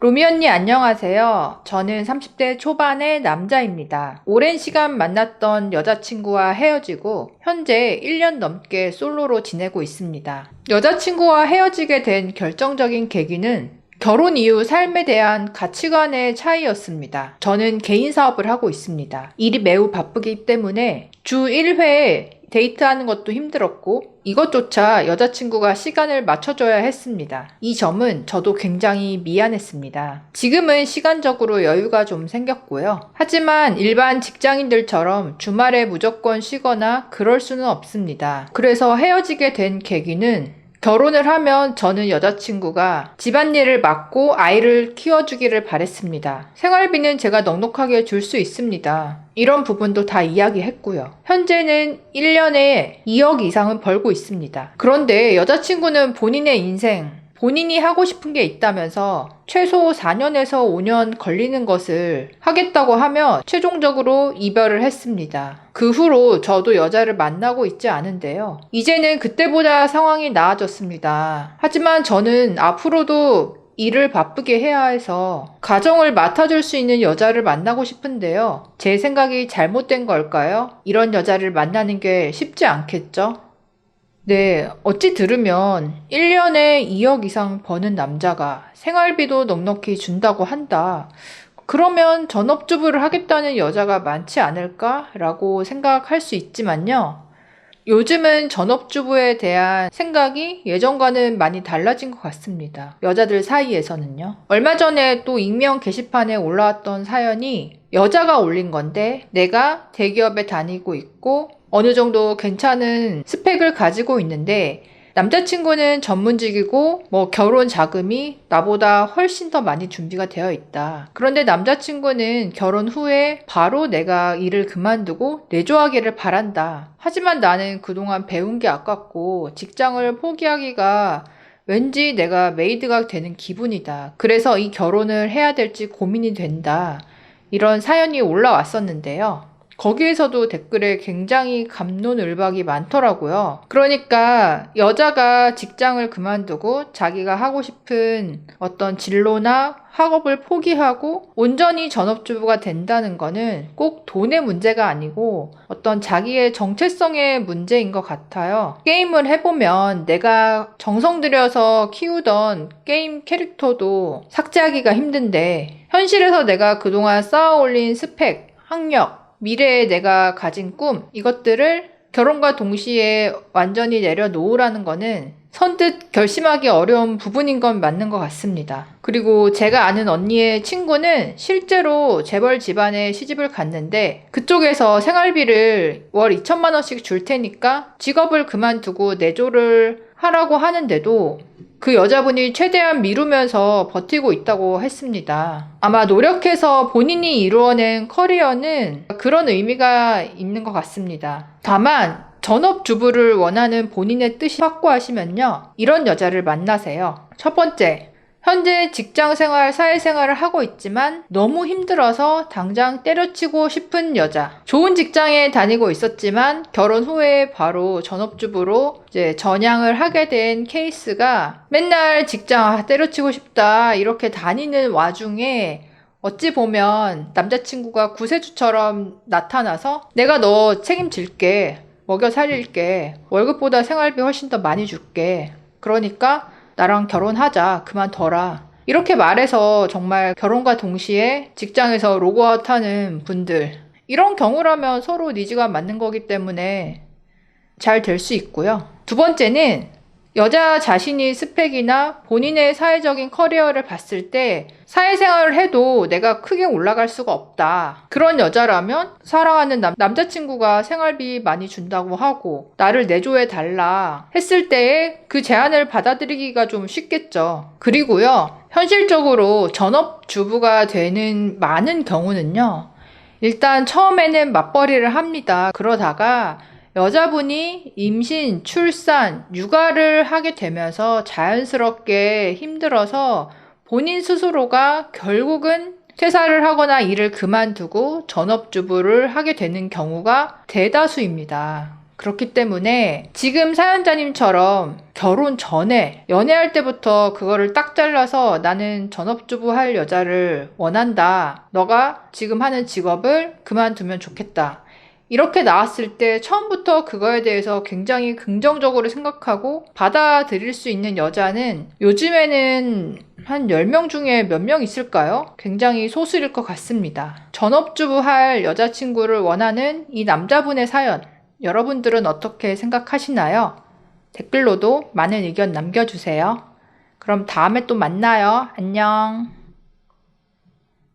로미 언니 안녕하세요. 저는 30대 초반의 남자입니다. 오랜 시간 만났던 여자친구와 헤어지고 현재 1년 넘게 솔로로 지내고 있습니다. 여자친구와 헤어지게 된 결정적인 계기는 결혼 이후 삶에 대한 가치관의 차이였습니다. 저는 개인 사업을 하고 있습니다. 일이 매우 바쁘기 때문에 주 1회 데이트하는 것도 힘들었고 이것조차 여자친구가 시간을 맞춰줘야 했습니다. 이 점은 저도 굉장히 미안했습니다. 지금은 시간적으로 여유가 좀 생겼고요. 하지만 일반 직장인들처럼 주말에 무조건 쉬거나 그럴 수는 없습니다. 그래서 헤어지게 된 계기는 결혼을 하면 저는 여자친구가 집안일을 맡고 아이를 키워주기를 바랬습니다. 생활비는 제가 넉넉하게 줄 수 있습니다. 이런 부분도 다 이야기했고요. 현재는 1년에 2억 이상은 벌고 있습니다. 그런데 여자친구는 본인의 인생, 본인이 하고 싶은 게 있다면서 최소 4년에서 5년 걸리는 것을 하겠다고 하며 최종적으로 이별을 했습니다. 그 후로 저도 여자를 만나고 있지 않은데요. 이제는 그때보다 상황이 나아졌습니다. 하지만 저는 앞으로도 일을 바쁘게 해야 해서 가정을 맡아줄 수 있는 여자를 만나고 싶은데요. 제 생각이 잘못된 걸까요? 이런 여자를 만나는 게 쉽지 않겠죠? 네, 어찌 들으면 1년에 2억 이상 버는 남자가 생활비도 넉넉히 준다고 한다. 그러면 전업주부를 하겠다는 여자가 많지 않을까라고 생각할 수 있지만요. 요즘은 전업주부에 대한 생각이 예전과는 많이 달라진 것 같습니다. 여자들 사이에서는요. 얼마 전에 또 익명 게시판에 올라왔던 사연이 여자가 올린 건데 내가 대기업에 다니고 있고 어느 정도 괜찮은 스펙을 가지고 있는데 남자친구는 전문직이고 결혼 자금이 나보다 훨씬 더 많이 준비가 되어 있다. 그런데 남자친구는 결혼 후에 바로 내가 일을 그만두고 내조하기를 바란다. 하지만 나는 그동안 배운 게 아깝고 직장을 포기하기가 왠지 내가 메이드가 되는 기분이다. 그래서 이 결혼을 해야 될지 고민이 된다. 이런 사연이 올라왔었는데요. 거기에서도 댓글에 굉장히 갑론을박이 많더라고요. 그러니까 여자가 직장을 그만두고 자기가 하고 싶은 어떤 진로나 학업을 포기하고 온전히 전업주부가 된다는 거는 꼭 돈의 문제가 아니고 어떤 자기의 정체성의 문제인 것 같아요. 게임을 해보면 내가 정성 들여서 키우던 게임 캐릭터도 삭제하기가 힘든데 현실에서 내가 그동안 쌓아올린 스펙, 학력, 미래에 내가 가진 꿈, 이것들을 결혼과 동시에 완전히 내려놓으라는 거는 선뜻 결심하기 어려운 부분인 건 맞는 것 같습니다. 그리고 제가 아는 언니의 친구는 실제로 재벌 집안에 시집을 갔는데 그쪽에서 생활비를 월 2천만 원씩 줄 테니까 직업을 그만두고 내조를 하라고 하는데도 그 여자분이 최대한 미루면서 버티고 있다고 했습니다. 아마 노력해서 본인이 이루어낸 커리어는 그런 의미가 있는 것 같습니다. 다만 전업주부를 원하는 본인의 뜻이 확고하시면요. 이런 여자를 만나세요. 첫 번째, 현재 직장생활, 사회생활을 하고 있지만 너무 힘들어서 당장 때려치고 싶은 여자. 좋은 직장에 다니고 있었지만 결혼 후에 바로 전업주부로 이제 전향을 하게 된 케이스가 맨날 직장 때려치고 싶다 이렇게 다니는 와중에 어찌 보면 남자친구가 구세주처럼 나타나서 내가 너 책임질게, 먹여 살릴게, 월급보다 생활비 훨씬 더 많이 줄게. 그러니까 나랑 결혼하자. 그만둬라. 이렇게 말해서 정말 결혼과 동시에 직장에서 로그아웃하는 분들. 이런 경우라면 서로 니즈가 맞는 거기 때문에 잘 될 수 있고요. 두 번째는 여자 자신이 스펙이나 본인의 사회적인 커리어를 봤을 때 사회생활을 해도 내가 크게 올라갈 수가 없다. 그런 여자라면 사랑하는 남자친구가 생활비 많이 준다고 하고 나를 내조해 달라 했을 때에 그 제안을 받아들이기가 좀 쉽겠죠. 그리고요. 현실적으로 전업주부가 되는 많은 경우는요. 일단 처음에는 맞벌이를 합니다. 그러다가 여자분이 임신, 출산, 육아를 하게 되면서 자연스럽게 힘들어서 본인 스스로가 결국은 퇴사를 하거나 일을 그만두고 전업주부를 하게 되는 경우가 대다수입니다. 그렇기 때문에 지금 사연자님처럼 결혼 전에 연애할 때부터 그거를 딱 잘라서 나는 전업주부 할 여자를 원한다. 너가 지금 하는 직업을 그만두면 좋겠다. 이렇게 나왔을 때 처음부터 그거에 대해서 굉장히 긍정적으로 생각하고 받아들일 수 있는 여자는 요즘에는 한 10명 중에 몇 명 있을까요? 굉장히 소수일 것 같습니다. 전업주부 할 여자친구를 원하는 이 남자분의 사연, 여러분들은 어떻게 생각하시나요? 댓글로도 많은 의견 남겨주세요. 그럼 다음에 또 만나요. 안녕.